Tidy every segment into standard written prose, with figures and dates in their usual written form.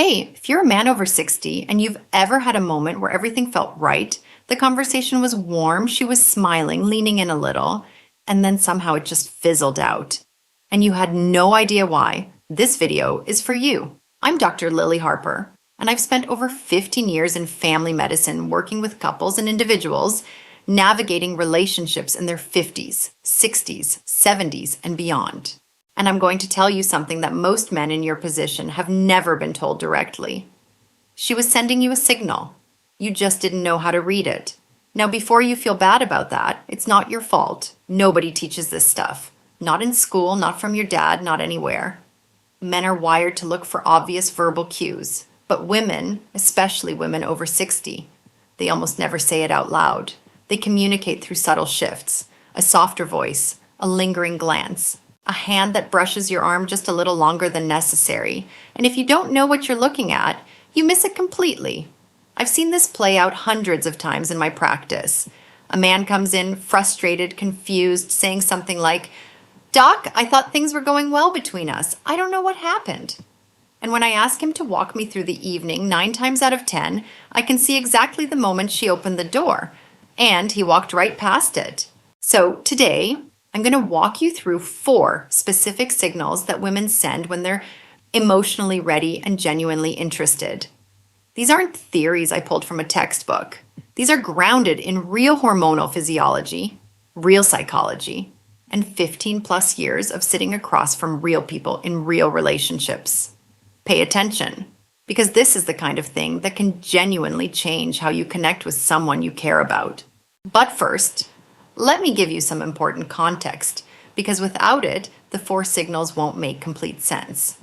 Hey, if you're a man over 60 and you've ever had a moment where everything felt right, the conversation was warm, she was smiling, leaning in a little, and then somehow it just fizzled out, and you had no idea why, this video is for you. I'm Dr. Lily Harper, and I've spent over 15 years in family medicine working with couples and individuals navigating relationships in their 50s, 60s, 70s, and beyond. And I'm going to tell you something that most men in your position have never been told directly. She was sending you a signal. You just didn't know how to read it. Now, before you feel bad about that, it's not your fault. Nobody teaches this stuff. Not in school, not from your dad, not anywhere. Men are wired to look for obvious verbal cues. But women, especially women over 60, they almost never say it out loud. They communicate through subtle shifts, a softer voice, a lingering glance, a hand that brushes your arm just a little longer than necessary. And if you don't know what you're looking at, you miss it completely. I've seen this play out hundreds of times in my practice. A man comes in frustrated, confused, saying something like, "Doc, I thought things were going well between us. I don't know what happened." And when I ask him to walk me through the evening, 9 times out of 10, I can see exactly the moment she opened the door. And he walked right past it. So today, I'm going to walk you through 4 specific signals that women send when they're emotionally ready and genuinely interested. These aren't theories I pulled from a textbook. These are grounded in real hormonal physiology, real psychology, and 15 plus years of sitting across from real people in real relationships. Pay attention, because this is the kind of thing that can genuinely change how you connect with someone you care about. But first, let me give you some important context, because without it, the 4 signals won't make complete sense.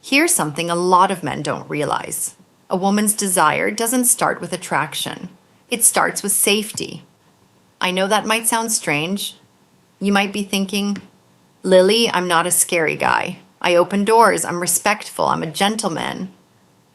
Here's something a lot of men don't realize. A woman's desire doesn't start with attraction. It starts with safety. I know that might sound strange. You might be thinking, "Lily, I'm not a scary guy. I open doors, I'm respectful, I'm a gentleman."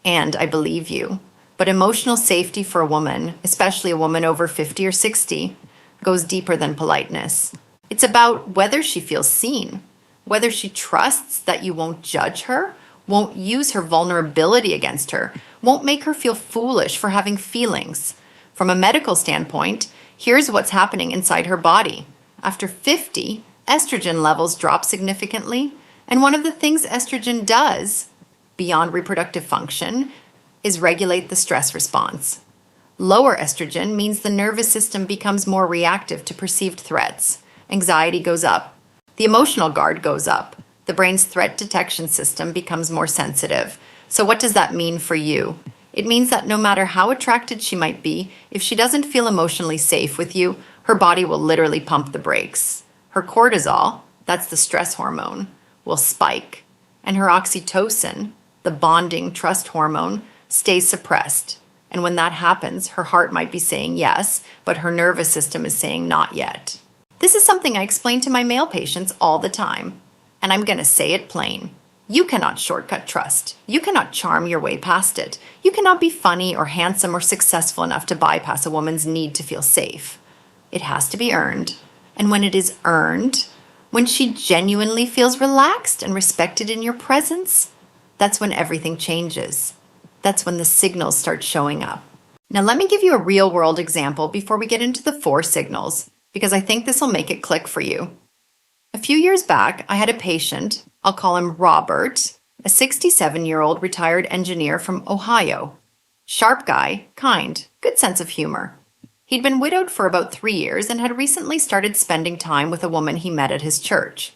And I believe you. But emotional safety for a woman, especially a woman over 50 or 60, goes deeper than politeness. It's about whether she feels seen, whether she trusts that you won't judge her, won't use her vulnerability against her, won't make her feel foolish for having feelings. From a medical standpoint, here's what's happening inside her body. After 50, estrogen levels drop significantly, and one of the things estrogen does, beyond reproductive function, is regulate the stress response. Lower estrogen means the nervous system becomes more reactive to perceived threats. Anxiety goes up. The emotional guard goes up. The brain's threat detection system becomes more sensitive. So what does that mean for you? It means that no matter how attracted she might be, if she doesn't feel emotionally safe with you, her body will literally pump the brakes. Her cortisol, that's the stress hormone, will spike. And her oxytocin, the bonding trust hormone, stays suppressed. And when that happens, her heart might be saying yes, but her nervous system is saying not yet. This is something I explain to my male patients all the time. And I'm going to say it plain. You cannot shortcut trust. You cannot charm your way past it. You cannot be funny or handsome or successful enough to bypass a woman's need to feel safe. It has to be earned. And when it is earned, when she genuinely feels relaxed and respected in your presence, that's when everything changes. That's when the signals start showing up. Now let me give you a real-world example before we get into the 4 signals, because I think this will make it click for you. A few years back, I had a patient, I'll call him Robert, a 67-year-old retired engineer from Ohio. Sharp guy, kind, good sense of humor. He'd been widowed for about 3 years and had recently started spending time with a woman he met at his church.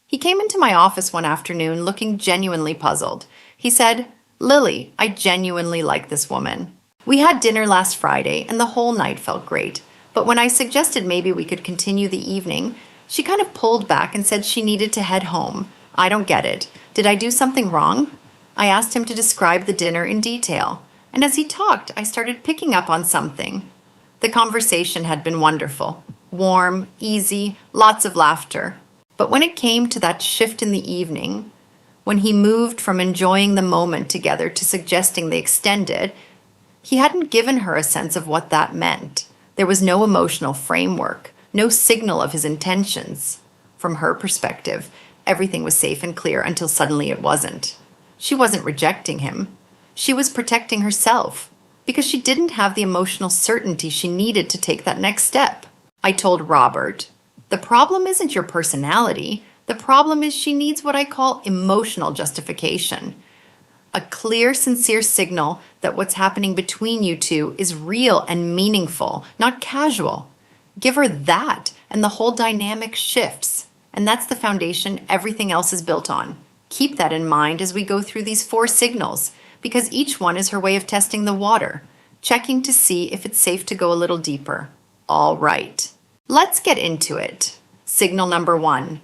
He came into my office one afternoon looking genuinely puzzled. He said, "Lily, I genuinely like this woman. We had dinner last Friday and the whole night felt great. But when I suggested maybe we could continue the evening, she kind of pulled back and said she needed to head home. I don't get it. Did I do something wrong?" I asked him to describe the dinner in detail. And as he talked, I started picking up on something. The conversation had been wonderful, warm, easy, lots of laughter. But when it came to that shift in the evening, when he moved from enjoying the moment together to suggesting they extend it, he hadn't given her a sense of what that meant. There was no emotional framework, no signal of his intentions. From her perspective, everything was safe and clear until suddenly it wasn't. She wasn't rejecting him. She was protecting herself because she didn't have the emotional certainty she needed to take that next step. I told Robert, the problem isn't your personality. The problem is she needs what I call emotional justification. A clear, sincere signal that what's happening between you two is real and meaningful, not casual. Give her that, and the whole dynamic shifts. And that's the foundation everything else is built on. Keep that in mind as we go through these 4 signals, because each one is her way of testing the water, checking to see if it's safe to go a little deeper. All right, let's get into it. Signal number 1.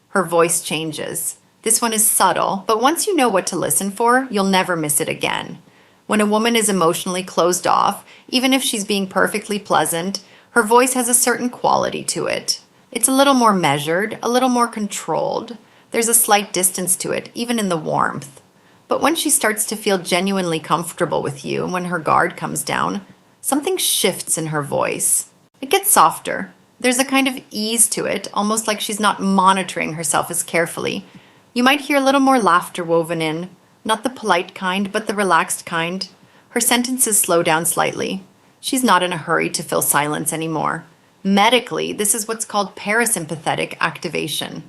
Her voice changes. This one is subtle, but once you know what to listen for, you'll never miss it again. When a woman is emotionally closed off, even if she's being perfectly pleasant, her voice has a certain quality to it. It's a little more measured, a little more controlled. There's a slight distance to it, even in the warmth. But when she starts to feel genuinely comfortable with you, and when her guard comes down, something shifts in her voice. It gets softer. There's a kind of ease to it, almost like she's not monitoring herself as carefully. You might hear a little more laughter woven in, not the polite kind, but the relaxed kind. Her sentences slow down slightly. She's not in a hurry to fill silence anymore. Medically, this is what's called parasympathetic activation.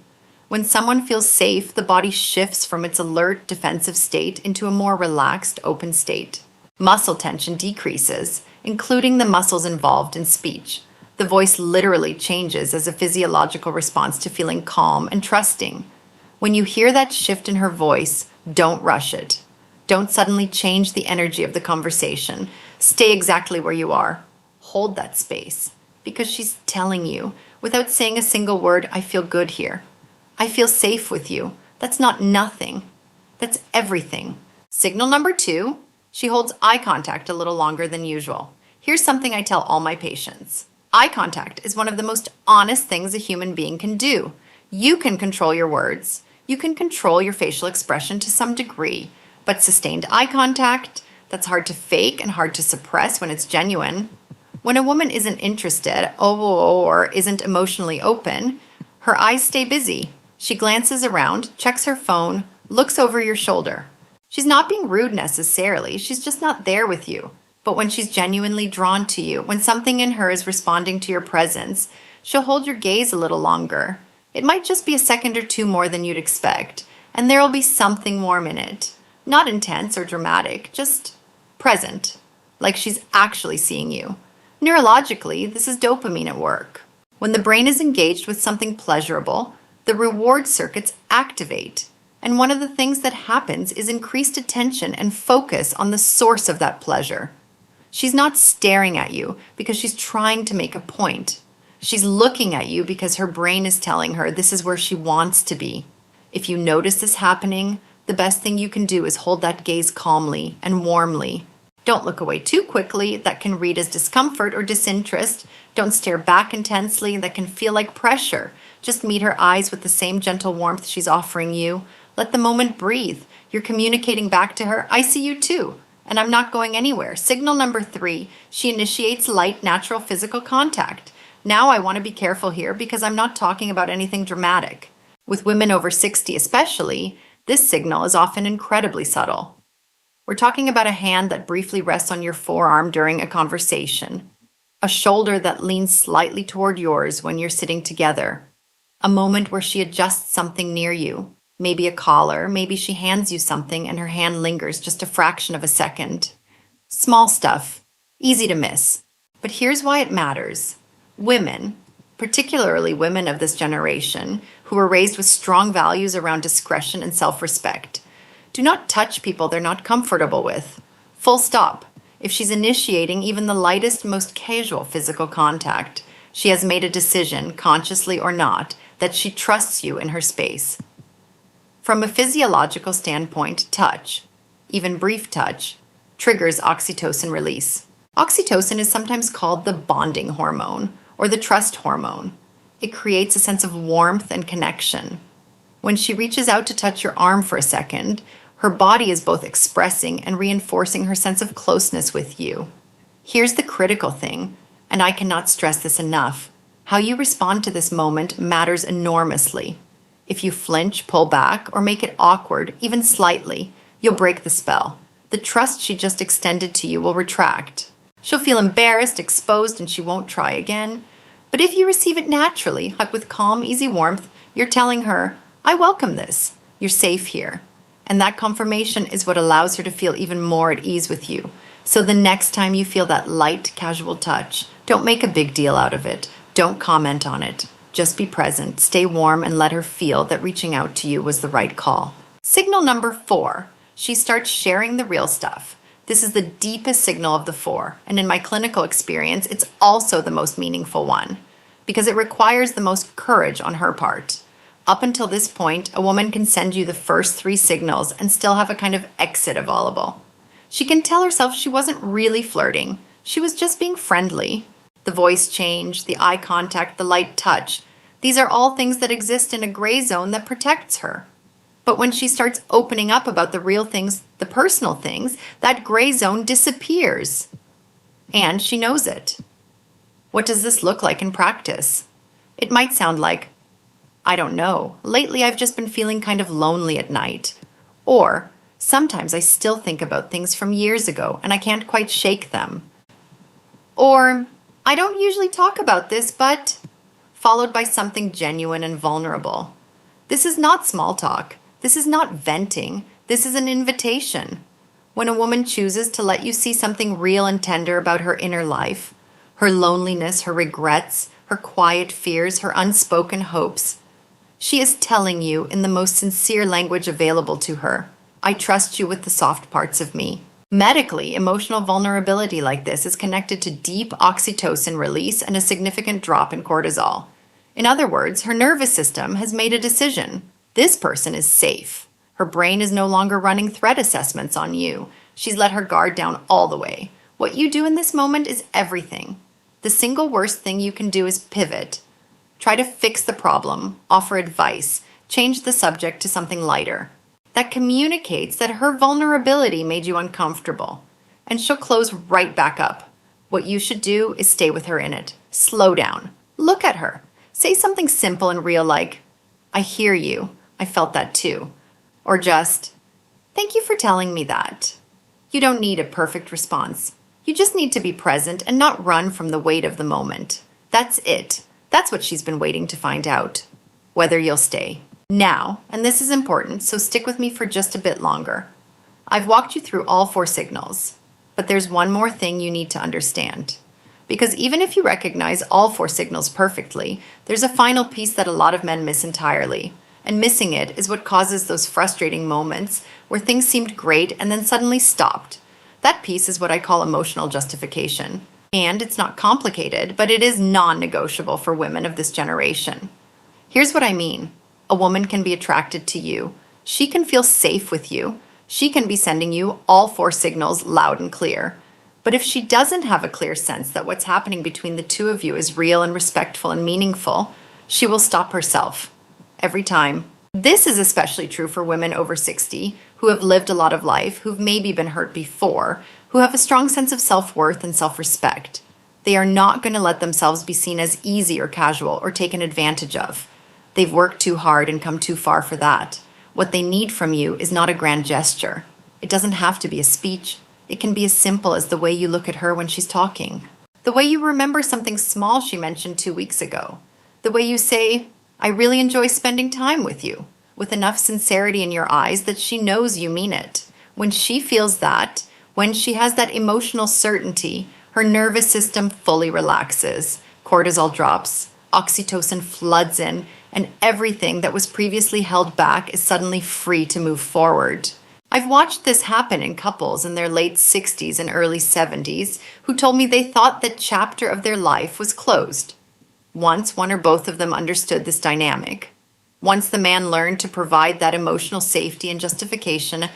When someone feels safe, the body shifts from its alert, defensive state into a more relaxed, open state. Muscle tension decreases, including the muscles involved in speech. The voice literally changes as a physiological response to feeling calm and trusting. When you hear that shift in her voice, don't rush it. Don't suddenly change the energy of the conversation. Stay exactly where you are. Hold that space, because she's telling you, without saying a single word, I feel good here. I feel safe with you. That's not nothing. That's everything. Signal number 2, she holds eye contact a little longer than usual. Here's something I tell all my patients. Eye contact is one of the most honest things a human being can do. You can control your words. You can control your facial expression to some degree, but sustained eye contact, that's hard to fake and hard to suppress when it's genuine. When a woman isn't interested or isn't emotionally open, her eyes stay busy. She glances around, checks her phone, looks over your shoulder. She's not being rude necessarily, she's just not there with you. But when she's genuinely drawn to you, when something in her is responding to your presence, she'll hold your gaze a little longer. It might just be a second or 2 more than you'd expect, and there'll be something warm in it. Not intense or dramatic, just present, like she's actually seeing you. Neurologically, this is dopamine at work. When the brain is engaged with something pleasurable, the reward circuits activate. And one of the things that happens is increased attention and focus on the source of that pleasure. She's not staring at you because she's trying to make a point. She's looking at you because her brain is telling her this is where she wants to be. If you notice this happening, the best thing you can do is hold that gaze calmly and warmly. Don't look away too quickly, that can read as discomfort or disinterest. Don't stare back intensely, that can feel like pressure. Just meet her eyes with the same gentle warmth she's offering you. Let the moment breathe. You're communicating back to her, I see you too, and I'm not going anywhere. Signal number 3, she initiates light, natural physical contact. Now I want to be careful here because I'm not talking about anything dramatic. With women over 60 especially, this signal is often incredibly subtle. We're talking about a hand that briefly rests on your forearm during a conversation, a shoulder that leans slightly toward yours when you're sitting together, a moment where she adjusts something near you, maybe a collar, maybe she hands you something and her hand lingers just a fraction of a second. Small stuff, easy to miss. But here's why it matters. Women, particularly women of this generation, who were raised with strong values around discretion and self-respect, do not touch people they're not comfortable with. Full stop. If she's initiating even the lightest, most casual physical contact, she has made a decision, consciously or not, that she trusts you in her space. From a physiological standpoint, touch, even brief touch, triggers oxytocin release. Oxytocin is sometimes called the bonding hormone or the trust hormone. It creates a sense of warmth and connection. When she reaches out to touch your arm for a second, her body is both expressing and reinforcing her sense of closeness with you. Here's the critical thing, and I cannot stress this enough. How you respond to this moment matters enormously. If you flinch, pull back, or make it awkward, even slightly, you'll break the spell. the trust she just extended to you will retract. She'll feel embarrassed, exposed, and she won't try again. But if you receive it naturally, like with calm, easy warmth, you're telling her, I welcome this. You're safe here. And that confirmation is what allows her to feel even more at ease with you. So the next time you feel that light, casual touch, don't make a big deal out of it. Don't comment on it. Just be present, stay warm, and let her feel that reaching out to you was the right call. Signal number 4. She starts sharing the real stuff. This is the deepest signal of the 4, and in my clinical experience, it's also the most meaningful one, because it requires the most courage on her part. Up until this point, a woman can send you the first 3 signals and still have a kind of exit available. She can tell herself she wasn't really flirting. She was just being friendly. The voice change, the eye contact, the light touch. These are all things that exist in a gray zone that protects her. But when she starts opening up about the real things, the personal things, that gray zone disappears. And she knows it. What does this look like in practice? It might sound like, I don't know. Lately, I've just been feeling kind of lonely at night. Or, sometimes I still think about things from years ago and I can't quite shake them. Or, I don't usually talk about this, but... followed by something genuine and vulnerable. This is not small talk. This is not venting. This is an invitation. When a woman chooses to let you see something real and tender about her inner life, her loneliness, her regrets, her quiet fears, her unspoken hopes, she is telling you in the most sincere language available to her, I trust you with the soft parts of me. Medically, emotional vulnerability like this is connected to deep oxytocin release and a significant drop in cortisol. In other words, her nervous system has made a decision. This person is safe. Her brain is no longer running threat assessments on you. She's let her guard down all the way. What you do in this moment is everything. The single worst thing you can do is pivot. Try to fix the problem, offer advice, change the subject to something lighter. That communicates that her vulnerability made you uncomfortable, and she'll close right back up. What you should do is stay with her in it. Slow down. Look at her. Say something simple and real like, I hear you. I felt that too. Or just, thank you for telling me that. You don't need a perfect response. You just need to be present and not run from the weight of the moment. That's it. That's what she's been waiting to find out. Whether you'll stay. Now, and this is important, so stick with me for just a bit longer. I've walked you through all 4 signals, but there's one more thing you need to understand. Because even if you recognize all 4 signals perfectly, there's a final piece that a lot of men miss entirely. And missing it is what causes those frustrating moments where things seemed great and then suddenly stopped. That piece is what I call emotional justification. And it's not complicated, but it is non-negotiable for women of this generation. Here's what I mean. A woman can be attracted to you. She can feel safe with you. She can be sending you all 4 signals loud and clear. But if she doesn't have a clear sense that what's happening between the 2 of you is real and respectful and meaningful, she will stop herself. Every time. This is especially true for women over 60 who have lived a lot of life, who've maybe been hurt before, who have a strong sense of self-worth and self-respect. They are not going to let themselves be seen as easy or casual or taken advantage of. They've worked too hard and come too far for that. What they need from you is not a grand gesture. It doesn't have to be a speech. It can be as simple as the way you look at her when she's talking. The way you remember something small she mentioned 2 weeks ago. The way you say, I really enjoy spending time with you, with enough sincerity in your eyes that she knows you mean it. When she feels that, when she has that emotional certainty, her nervous system fully relaxes, cortisol drops, oxytocin floods in, and everything that was previously held back is suddenly free to move forward. I've watched this happen in couples in their late 60s and early 70s who told me they thought that chapter of their life was closed. Once one or both of them understood this dynamic, once the man learned to provide that emotional safety and justification,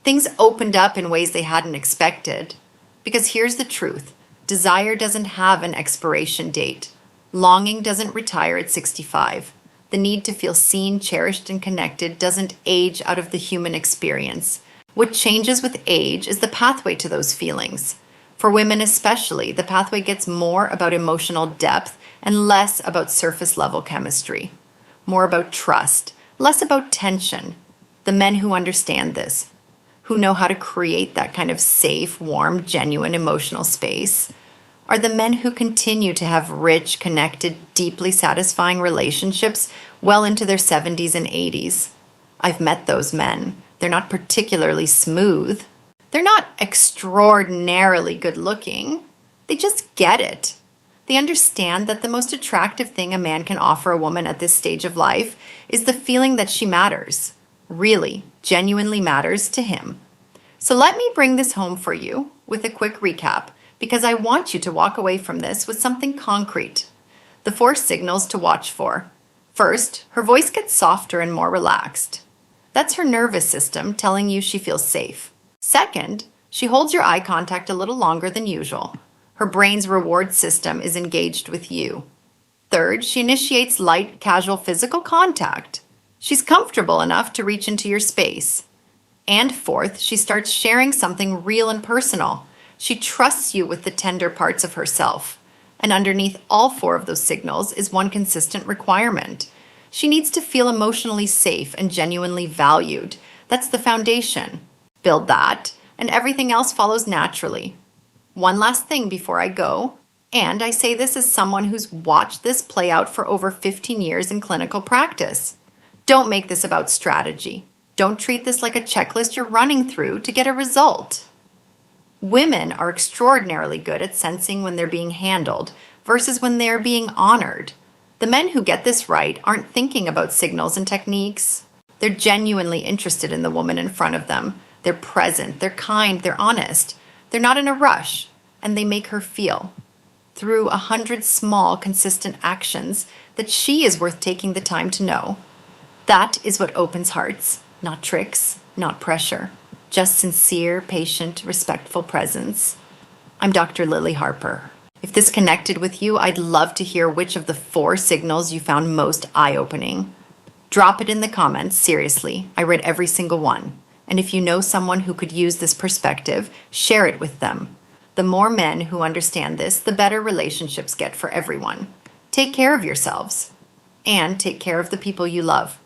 things opened up in ways they hadn't expected. Because here's the truth. Desire doesn't have an expiration date. Longing doesn't retire at 65. The need to feel seen, cherished, and connected doesn't age out of the human experience. What changes with age is the pathway to those feelings. For women especially, the pathway gets more about emotional depth and less about surface-level chemistry. More about trust, less about tension. The men who understand this, who know how to create that kind of safe, warm, genuine emotional space are the men who continue to have rich, connected, deeply satisfying relationships well into their 70s and 80s. I've met those men. They're not particularly smooth. They're not extraordinarily good looking. They just get it. They understand that the most attractive thing a man can offer a woman at this stage of life is the feeling that she matters, really, genuinely matters to him. So let me bring this home for you with a quick recap, because I want you to walk away from this with something concrete. The 4 signals to watch for. First, her voice gets softer and more relaxed. That's her nervous system telling you she feels safe. Second, she holds your eye contact a little longer than usual. Her brain's reward system is engaged with you. Third, she initiates light, casual physical contact. She's comfortable enough to reach into your space. And fourth, she starts sharing something real and personal. She trusts you with the tender parts of herself. And underneath all 4 of those signals is one consistent requirement. She needs to feel emotionally safe and genuinely valued. That's the foundation. Build that, and everything else follows naturally. One last thing before I go, and I say this as someone who's watched this play out for over 15 years in clinical practice. Don't make this about strategy. Don't treat this like a checklist you're running through to get a result. Women are extraordinarily good at sensing when they're being handled versus when they're being honored. The men who get this right aren't thinking about signals and techniques. They're genuinely interested in the woman in front of them. They're present, they're kind, they're honest. They're not in a rush, and they make her feel, through 100 small, consistent actions, that she is worth taking the time to know. That is what opens hearts, not tricks, not pressure. Just sincere, patient, respectful presence. I'm Dr. Lily Harper. If this connected with you, I'd love to hear which of the 4 signals you found most eye-opening. Drop it in the comments, seriously. I read every single one. And if you know someone who could use this perspective, share it with them. The more men who understand this, the better relationships get for everyone. Take care of yourselves. And take care of the people you love.